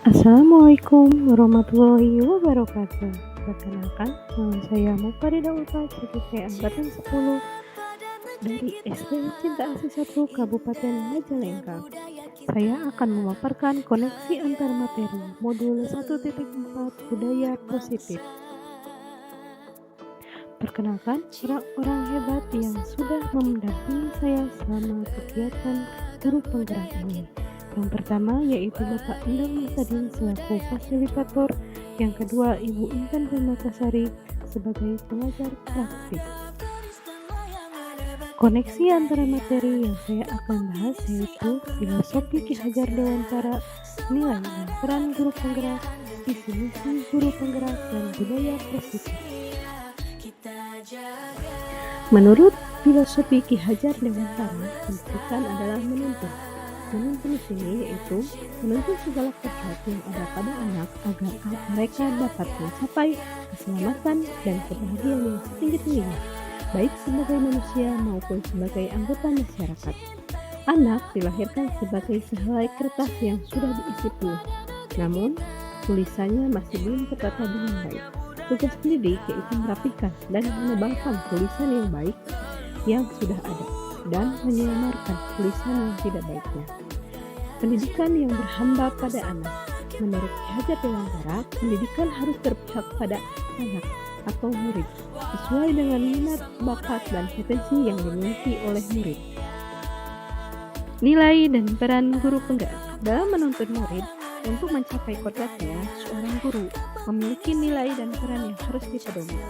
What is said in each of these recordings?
Assalamualaikum warahmatullahi wabarakatuh. Perkenalkan, nama saya Mufarida Ulfa, CGP Angkatan 10 dari SD Cinta Asih 1 Kabupaten Majalengka. Saya akan memaparkan koneksi antar materi modul 1.4 budaya positif. Perkenalkan, orang-orang hebat yang sudah mendampingi saya selama kegiatan guru penggerak ini. Yang pertama yaitu Bapak Endang Musadin selaku fasilitator, yang kedua Ibu Intan Permatasari sebagai pengajar praktik. Koneksi antara materi yang saya akan bahas yaitu filosofi Ki Hajar Dewantara, nilai dan peran guru penggerak, visi misi guru penggerak, dan budaya positif. Menurut filosofi Ki Hajar Dewantara, pendidikan adalah menuntun. Menuntun di sini yaitu menuntun segala sesuatu yang ada pada anak agar mereka dapat mencapai keselamatan dan kebahagiaan yang setinggi-tingginya, baik sebagai manusia maupun sebagai anggota masyarakat. Anak dilahirkan sebagai sehelai kertas yang sudah diisi penuh, namun tulisannya masih belum tertata dengan baik. Tugas pendidik yaitu merapikan dan menebalkan tulisan yang baik yang sudah ada dan menyamarkan tulisan yang tidak baiknya. Pendidikan yang berhamba pada anak. Menurut Ki Hajar Dewantara, pendidikan harus berpihak pada anak atau murid sesuai dengan minat, bakat, dan potensi yang dimiliki oleh murid. Nilai dan peran guru penggerak dalam menuntun murid untuk mencapai kodratnya, seorang guru memiliki nilai dan peran yang harus dipedomi.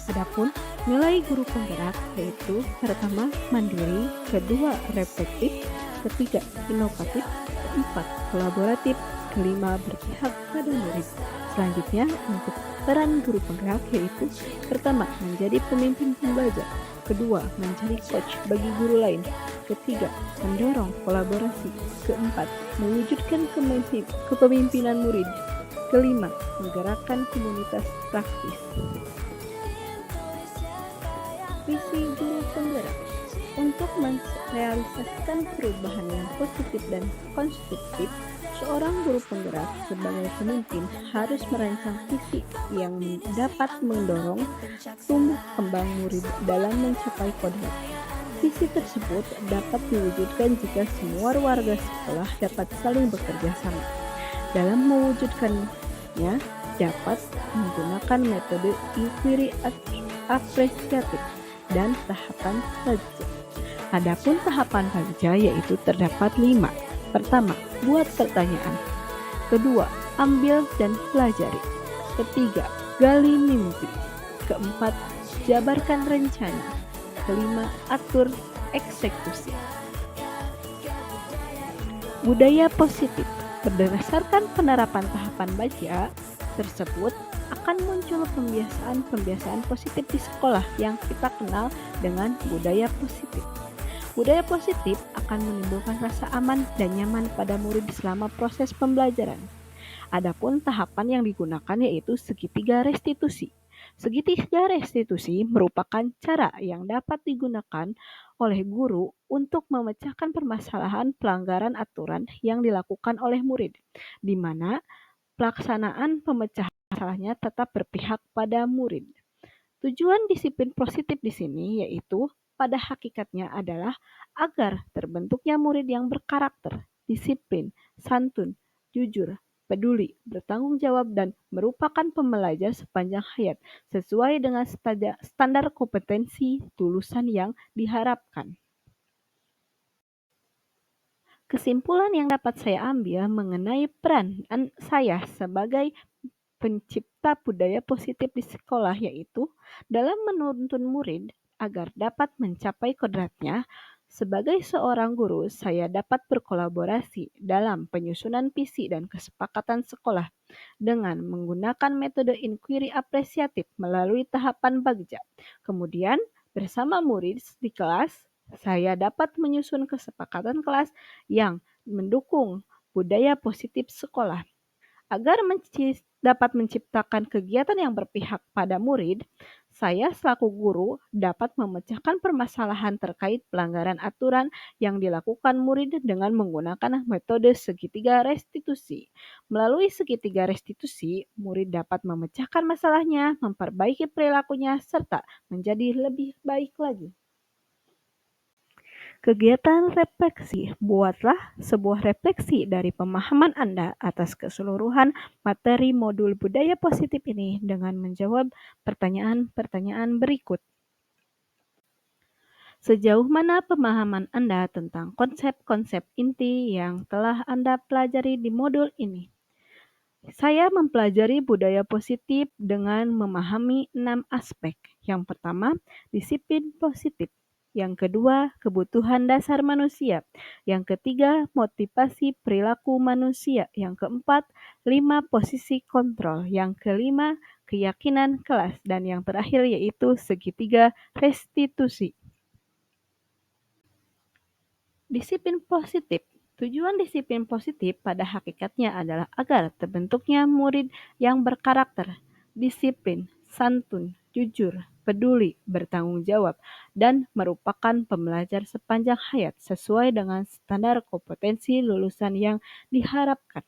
Adapun nilai guru penggerak yaitu pertama mandiri, kedua reflektif, ketiga inovatif, keempat kolaboratif, kelima berpihak pada murid. Selanjutnya untuk peran guru penggerak yaitu pertama menjadi pemimpin pembelajar, kedua menjadi coach bagi guru lain, ketiga mendorong kolaborasi, keempat mewujudkan kepemimpinan murid, kelima menggerakkan komunitas praktis. Visi guru penggerak untuk merealisasikan perubahan yang positif dan konstruktif, seorang guru penggerak sebagai pemimpin harus merancang visi yang dapat mendorong tumbuh kembang murid dalam mencapai kodrat. Visi tersebut dapat diwujudkan jika semua warga sekolah dapat saling bekerja sama. Dalam mewujudkannya, dapat menggunakan metode inquiry apresiatif dan tahapan kerja. Adapun tahapan kerja yaitu terdapat 5. Pertama, buat pertanyaan. Kedua, ambil dan pelajari. Ketiga, gali mimpi. Keempat, jabarkan rencana. Kelima, atur eksekusi. Budaya positif. Berdasarkan penerapan tahapan baca tersebut, akan muncul pembiasaan positif di sekolah yang kita kenal dengan budaya positif. Budaya positif akan menimbulkan rasa aman dan nyaman pada murid selama proses pembelajaran. Adapun tahapan yang digunakan yaitu segitiga restitusi. Segitiga restitusi merupakan cara yang dapat digunakan oleh guru untuk memecahkan permasalahan pelanggaran aturan yang dilakukan oleh murid, di mana pelaksanaan pemecahan masalahnya tetap berpihak pada murid. Tujuan disiplin positif di sini yaitu pada hakikatnya adalah agar terbentuknya murid yang berkarakter, disiplin, santun, jujur, peduli, bertanggung jawab, dan merupakan pembelajar sepanjang hayat sesuai dengan standar kompetensi lulusan yang diharapkan. Kesimpulan yang dapat saya ambil mengenai peran saya sebagai pencipta budaya positif di sekolah yaitu dalam menuntun murid agar dapat mencapai kodratnya. Sebagai seorang guru, saya dapat berkolaborasi dalam penyusunan visi dan kesepakatan sekolah dengan menggunakan metode inquiry apresiatif melalui tahapan bagja. Kemudian, bersama murid di kelas, saya dapat menyusun kesepakatan kelas yang mendukung budaya positif sekolah. Agar dapat menciptakan kegiatan yang berpihak pada murid, saya selaku guru dapat memecahkan permasalahan terkait pelanggaran aturan yang dilakukan murid dengan menggunakan metode segitiga restitusi. Melalui segitiga restitusi, murid dapat memecahkan masalahnya, memperbaiki perilakunya, serta menjadi lebih baik lagi. Kegiatan refleksi. Buatlah sebuah refleksi dari pemahaman Anda atas keseluruhan materi modul budaya positif ini dengan menjawab pertanyaan-pertanyaan berikut. Sejauh mana pemahaman Anda tentang konsep-konsep inti yang telah Anda pelajari di modul ini? Saya mempelajari budaya positif dengan memahami 6 aspek. Yang pertama, disiplin positif. Yang kedua, kebutuhan dasar manusia. Yang ketiga, motivasi perilaku manusia. Yang keempat, 5 posisi kontrol. Yang kelima, keyakinan kelas. Dan yang terakhir yaitu segitiga restitusi. Disiplin positif. Tujuan disiplin positif pada hakikatnya adalah agar terbentuknya murid yang berkarakter, disiplin, santun, jujur, peduli, bertanggung jawab, dan merupakan pembelajar sepanjang hayat sesuai dengan standar kompetensi lulusan yang diharapkan.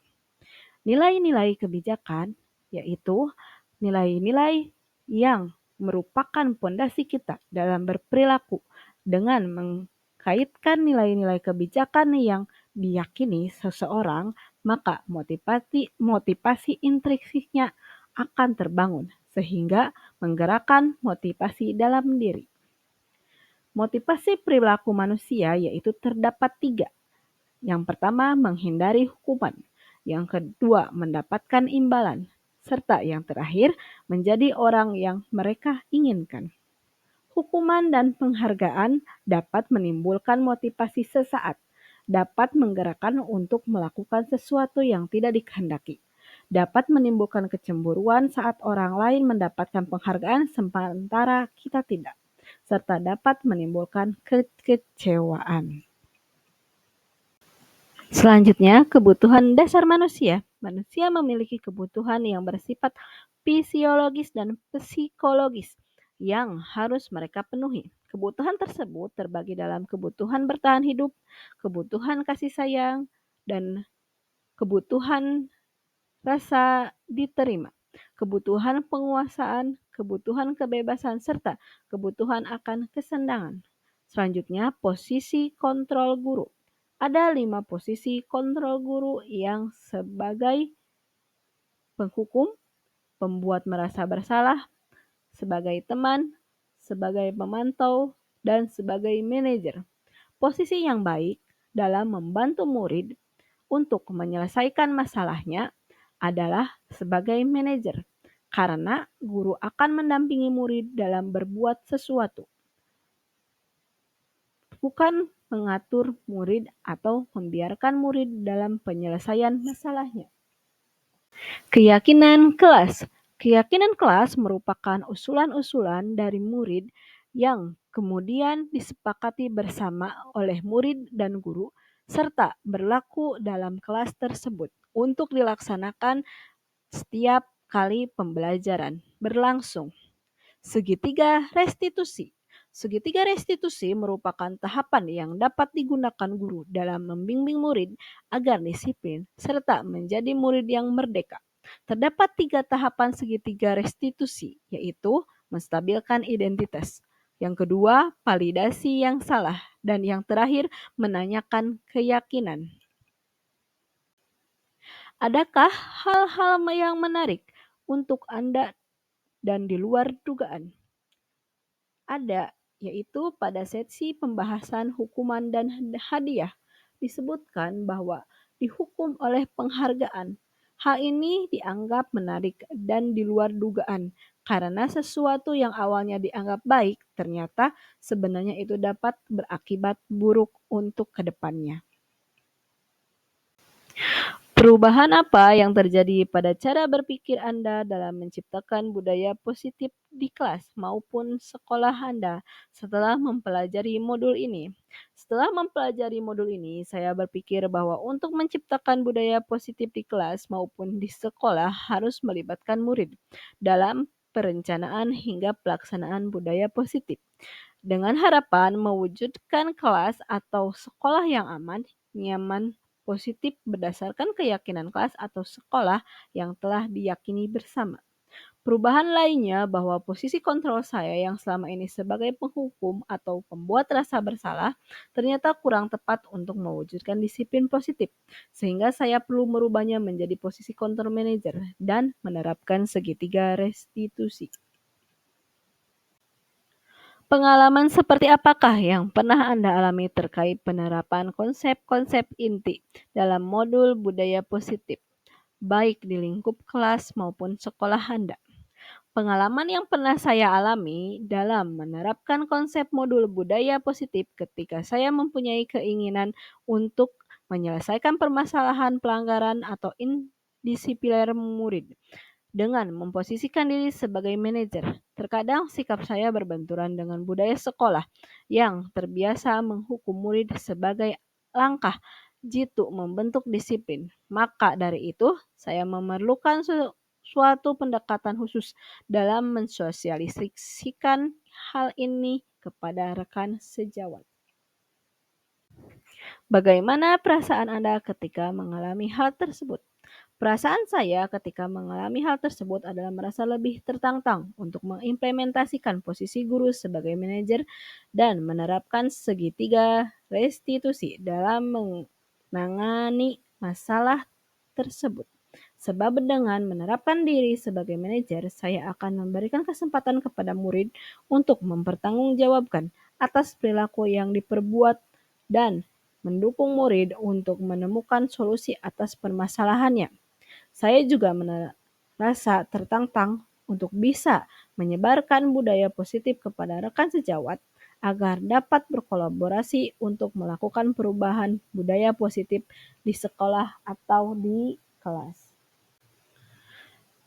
Nilai-nilai kebijakan yaitu nilai-nilai yang merupakan pondasi kita dalam berperilaku dengan mengkaitkan nilai-nilai kebijakan yang diyakini seseorang, maka motivasi intrinsiknya akan terbangun sehingga menggerakkan motivasi dalam diri. Motivasi perilaku manusia yaitu terdapat 3. Yang pertama, menghindari hukuman. Yang kedua, mendapatkan imbalan. Serta yang terakhir, menjadi orang yang mereka inginkan. Hukuman dan penghargaan dapat menimbulkan motivasi sesaat, dapat menggerakkan untuk melakukan sesuatu yang tidak dikehendaki, dapat menimbulkan kecemburuan saat orang lain mendapatkan penghargaan sementara kita tidak, serta dapat menimbulkan kekecewaan. Selanjutnya, kebutuhan dasar manusia. Manusia memiliki kebutuhan yang bersifat fisiologis dan psikologis yang harus mereka penuhi. Kebutuhan tersebut terbagi dalam kebutuhan bertahan hidup, kebutuhan kasih sayang, dan kebutuhan rasa diterima, kebutuhan penguasaan, kebutuhan kebebasan, serta kebutuhan akan kesenangan. Selanjutnya, posisi kontrol guru. Ada 5 posisi kontrol guru yang sebagai penghukum, pembuat merasa bersalah, sebagai teman, sebagai pemantau, dan sebagai manajer. Posisi yang baik dalam membantu murid untuk menyelesaikan masalahnya adalah sebagai manajer, karena guru akan mendampingi murid dalam berbuat sesuatu, bukan mengatur murid atau membiarkan murid dalam penyelesaian masalahnya. Keyakinan kelas. Keyakinan kelas merupakan usulan-usulan dari murid yang kemudian disepakati bersama oleh murid dan guru serta berlaku dalam kelas tersebut untuk dilaksanakan setiap kali pembelajaran berlangsung. Segitiga restitusi. Segitiga restitusi merupakan tahapan yang dapat digunakan guru dalam membimbing murid agar disiplin serta menjadi murid yang merdeka. Terdapat 3 tahapan segitiga restitusi, yaitu menstabilkan identitas. Yang kedua, validasi yang salah. Dan yang terakhir, menanyakan keyakinan. Adakah hal-hal yang menarik untuk Anda dan di luar dugaan? Ada, yaitu pada sesi pembahasan hukuman dan hadiah, disebutkan bahwa dihukum oleh penghargaan. Hal ini dianggap menarik dan di luar dugaan, karena sesuatu yang awalnya dianggap baik ternyata sebenarnya itu dapat berakibat buruk untuk kedepannya. Perubahan apa yang terjadi pada cara berpikir Anda dalam menciptakan budaya positif di kelas maupun sekolah Anda setelah mempelajari modul ini? Setelah mempelajari modul ini, saya berpikir bahwa untuk menciptakan budaya positif di kelas maupun di sekolah harus melibatkan murid dalam perencanaan hingga pelaksanaan budaya positif dengan harapan mewujudkan kelas atau sekolah yang aman, nyaman, positif berdasarkan keyakinan kelas atau sekolah yang telah diyakini bersama. Perubahan lainnya bahwa posisi kontrol saya yang selama ini sebagai penghukum atau pembuat rasa bersalah ternyata kurang tepat untuk mewujudkan disiplin positif, sehingga saya perlu merubahnya menjadi posisi kontrol manajer dan menerapkan segitiga restitusi. Pengalaman seperti apakah yang pernah Anda alami terkait penerapan konsep-konsep inti dalam modul budaya positif, baik di lingkup kelas maupun sekolah Anda? Pengalaman yang pernah saya alami dalam menerapkan konsep modul budaya positif ketika saya mempunyai keinginan untuk menyelesaikan permasalahan pelanggaran atau indisipliner murid dengan memposisikan diri sebagai manajer. Terkadang sikap saya berbenturan dengan budaya sekolah yang terbiasa menghukum murid sebagai langkah jitu membentuk disiplin. Maka dari itu, saya memerlukan suatu pendekatan khusus dalam mensosialisasikan hal ini kepada rekan sejawat. Bagaimana perasaan Anda ketika mengalami hal tersebut? Perasaan saya ketika mengalami hal tersebut adalah merasa lebih tertantang untuk mengimplementasikan posisi guru sebagai manajer dan menerapkan segitiga restitusi dalam menangani masalah tersebut. Sebab dengan menerapkan diri sebagai manajer, saya akan memberikan kesempatan kepada murid untuk mempertanggungjawabkan atas perilaku yang diperbuat dan mendukung murid untuk menemukan solusi atas permasalahannya. Saya juga merasa tertantang untuk bisa menyebarkan budaya positif kepada rekan sejawat agar dapat berkolaborasi untuk melakukan perubahan budaya positif di sekolah atau di kelas.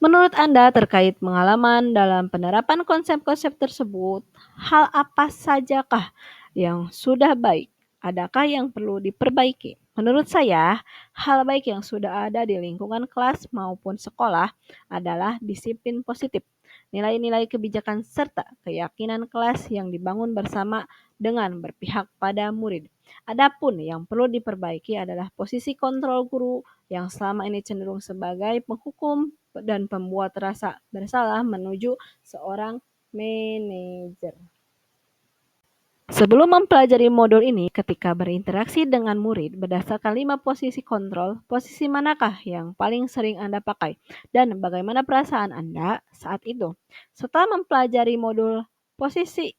Menurut Anda terkait pengalaman dalam penerapan konsep-konsep tersebut, hal apa sajakah yang sudah baik? Adakah yang perlu diperbaiki? Menurut saya, hal baik yang sudah ada di lingkungan kelas maupun sekolah adalah disiplin positif, nilai-nilai kebijakan serta keyakinan kelas yang dibangun bersama dengan berpihak pada murid. Adapun yang perlu diperbaiki adalah posisi kontrol guru yang selama ini cenderung sebagai penghukum dan pembuat rasa bersalah menuju seorang manajer. Sebelum mempelajari modul ini, ketika berinteraksi dengan murid berdasarkan 5 posisi kontrol, posisi manakah yang paling sering Anda pakai? Dan bagaimana perasaan Anda saat itu? Setelah mempelajari modul, posisi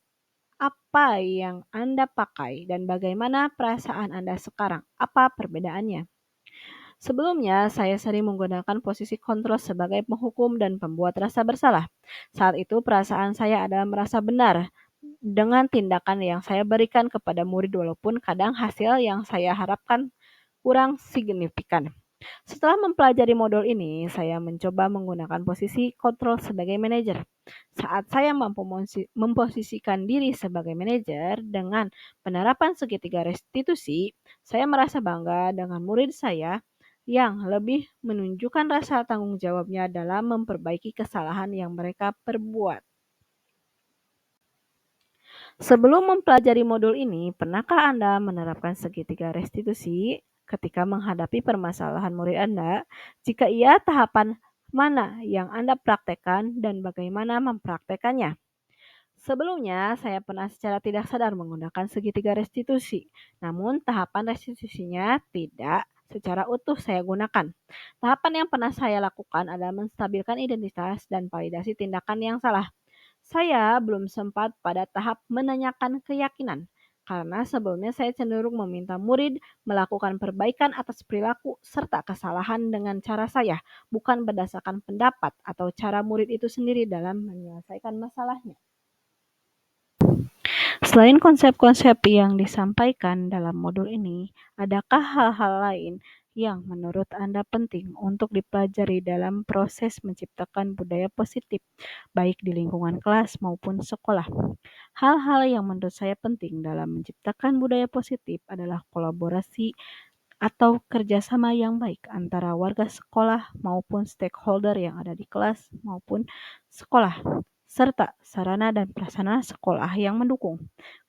apa yang Anda pakai dan bagaimana perasaan Anda sekarang? Apa perbedaannya? Sebelumnya, saya sering menggunakan posisi kontrol sebagai penghukum dan pembuat rasa bersalah. Saat itu perasaan saya adalah merasa benar dengan tindakan yang saya berikan kepada murid walaupun kadang hasil yang saya harapkan kurang signifikan. Setelah mempelajari modul ini, saya mencoba menggunakan posisi kontrol sebagai manajer. Saat saya mampu memposisikan diri sebagai manajer dengan penerapan segitiga restitusi, saya merasa bangga dengan murid saya yang lebih menunjukkan rasa tanggung jawabnya dalam memperbaiki kesalahan yang mereka perbuat. Sebelum mempelajari modul ini, pernahkah Anda menerapkan segitiga restitusi ketika menghadapi permasalahan murid Anda? Jika iya, tahapan mana yang Anda praktekkan dan bagaimana mempraktekannya? Sebelumnya, saya pernah secara tidak sadar menggunakan segitiga restitusi, namun tahapan restitusinya tidak secara utuh saya gunakan. Tahapan yang pernah saya lakukan adalah menstabilkan identitas dan validasi tindakan yang salah. Saya belum sempat pada tahap menanyakan keyakinan, karena sebelumnya saya cenderung meminta murid melakukan perbaikan atas perilaku serta kesalahan dengan cara saya, bukan berdasarkan pendapat atau cara murid itu sendiri dalam menyelesaikan masalahnya. Selain konsep-konsep yang disampaikan dalam modul ini, adakah hal-hal lain yang menurut Anda penting untuk dipelajari dalam proses menciptakan budaya positif, baik di lingkungan kelas maupun sekolah? Hal-hal yang menurut saya penting dalam menciptakan budaya positif adalah kolaborasi atau kerjasama yang baik antara warga sekolah maupun stakeholder yang ada di kelas maupun sekolah, serta sarana dan prasarana sekolah yang mendukung.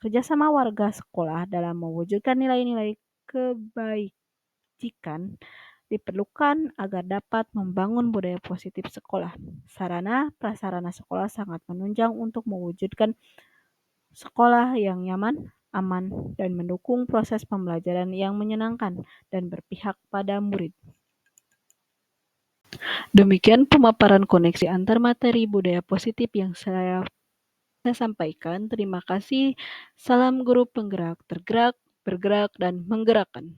Kerjasama warga sekolah dalam mewujudkan nilai-nilai kebajikan diperlukan agar dapat membangun budaya positif sekolah. Sarana prasarana sekolah sangat menunjang untuk mewujudkan sekolah yang nyaman, aman, dan mendukung proses pembelajaran yang menyenangkan dan berpihak pada murid. Demikian pemaparan koneksi antar materi budaya positif yang saya sampaikan. Terima kasih. Salam guru penggerak, tergerak, bergerak, dan menggerakkan.